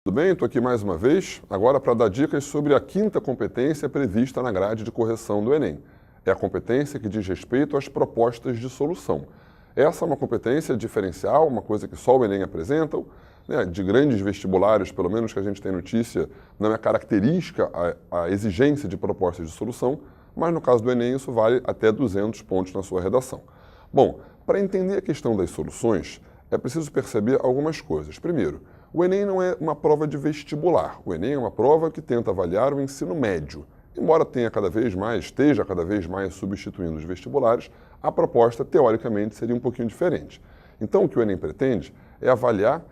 Tudo bem? Estou aqui mais uma vez, agora para dar dicas sobre a quinta competência prevista na grade de correção do Enem. É a competência que diz respeito às propostas de solução. Essa é uma competência diferencial, uma coisa que só o Enem apresenta, né, de grandes vestibulares, pelo menos que a gente tem notícia, não é característica a exigência de propostas de solução, mas no caso do Enem isso vale até 200 pontos na sua redação. Bom, para entender a questão das soluções, é preciso perceber algumas coisas. Primeiro, o Enem não é uma prova de vestibular. O Enem é uma prova que tenta avaliar o ensino médio. Embora esteja cada vez mais substituindo os vestibulares, a proposta, teoricamente, seria um pouquinho diferente. Então, o que o Enem pretende é avaliar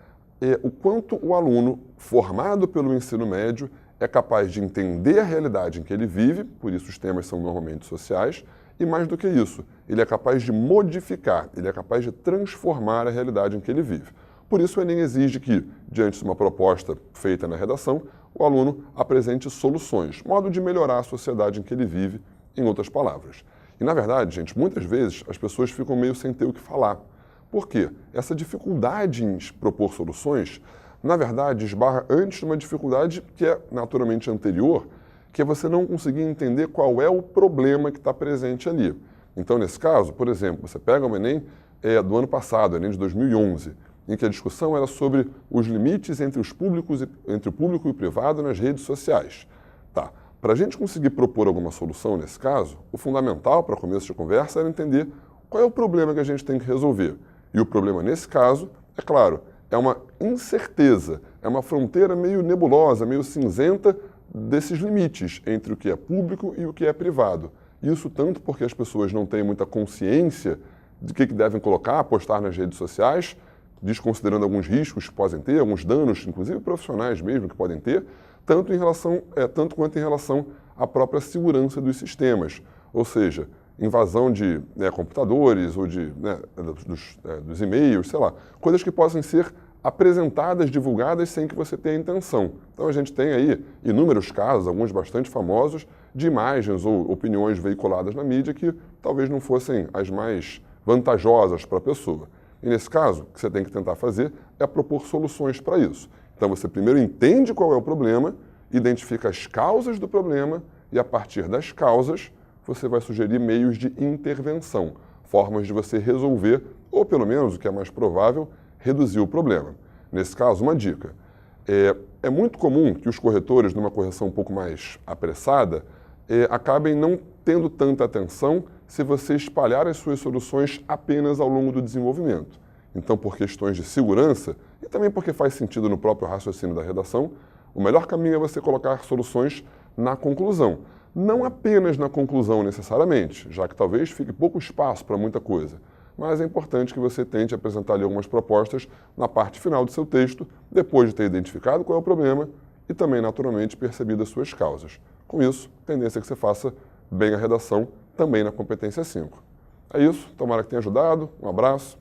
o quanto o aluno formado pelo ensino médio é capaz de entender a realidade em que ele vive, por isso os temas são normalmente sociais, e mais do que isso, ele é capaz de modificar, ele é capaz de transformar a realidade em que ele vive. Por isso, o Enem exige que, diante de uma proposta feita na redação, o aluno apresente soluções, modo de melhorar a sociedade em que ele vive, em outras palavras. E, na verdade, gente, muitas vezes as pessoas ficam meio sem ter o que falar. Por quê? Essa dificuldade em propor soluções, na verdade, esbarra antes de uma dificuldade que é naturalmente anterior, que é você não conseguir entender qual é o problema que está presente ali. Então, nesse caso, por exemplo, você pega o Enem do ano passado, o Enem de 2011, em que a discussão era sobre os limites entre o público e o privado nas redes sociais. Tá. Para a gente conseguir propor alguma solução nesse caso, o fundamental para começo de conversa era entender qual é o problema que a gente tem que resolver. E o problema nesse caso, é claro, é uma incerteza, é uma fronteira meio nebulosa, meio cinzenta desses limites entre o que é público e o que é privado. Isso tanto porque as pessoas não têm muita consciência de que devem colocar, postar nas redes sociais, desconsiderando alguns riscos que podem ter, alguns danos, inclusive profissionais mesmo, que podem ter, tanto quanto em relação à própria segurança dos sistemas, ou seja, invasão de computadores ou dos e-mails, sei lá, coisas que possam ser apresentadas, divulgadas sem que você tenha intenção. Então a gente tem aí inúmeros casos, alguns bastante famosos, de imagens ou opiniões veiculadas na mídia que talvez não fossem as mais vantajosas para a pessoa. E nesse caso, o que você tem que tentar fazer é propor soluções para isso. Então você primeiro entende qual é o problema, identifica as causas do problema e a partir das causas você vai sugerir meios de intervenção, formas de você resolver, ou pelo menos, o que é mais provável, reduzir o problema. Nesse caso, uma dica. É muito comum que os corretores, numa correção um pouco mais apressada, acabem não tendo tanta atenção se você espalhar as suas soluções apenas ao longo do desenvolvimento. Então, por questões de segurança, e também porque faz sentido no próprio raciocínio da redação, o melhor caminho é você colocar soluções na conclusão. Não apenas na conclusão necessariamente, já que talvez fique pouco espaço para muita coisa, mas é importante que você tente apresentar ali algumas propostas na parte final do seu texto, depois de ter identificado qual é o problema e também, naturalmente, percebido as suas causas. Com isso, a tendência é que você faça bem a redação, também na competência 5. É isso, tomara que tenha ajudado, um abraço.